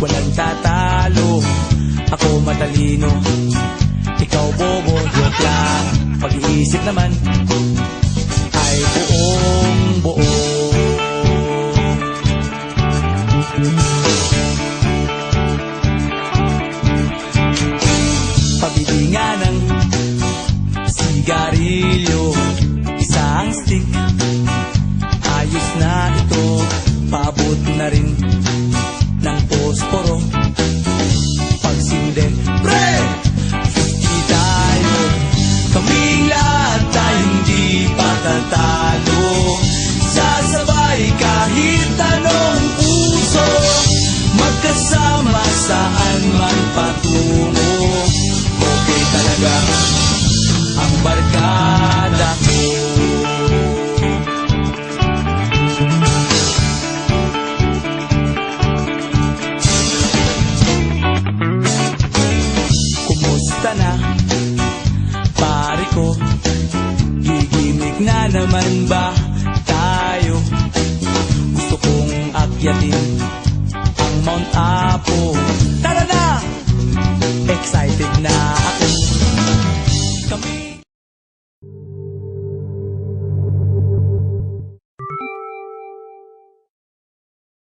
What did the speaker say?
walang tatalo. Ako matalino, ikaw bobo, joke lang. Pag-iisip naman ay buong buo. Pabili nga ng sigarilyo, isang stick, ayos na ito. Paabot na rin ng posporo. Pagsinde, pre! 50 tayo, kaming lahat tayo hindi patatalo. Sasabay kahit anong puso, magkasama saan man patungo. Okay talaga ang barkada ko. Kumusta na, pare ko? Gigimik na naman ba tayo? Gusto kong akyatin ang Mount Apo. Tara na! Excited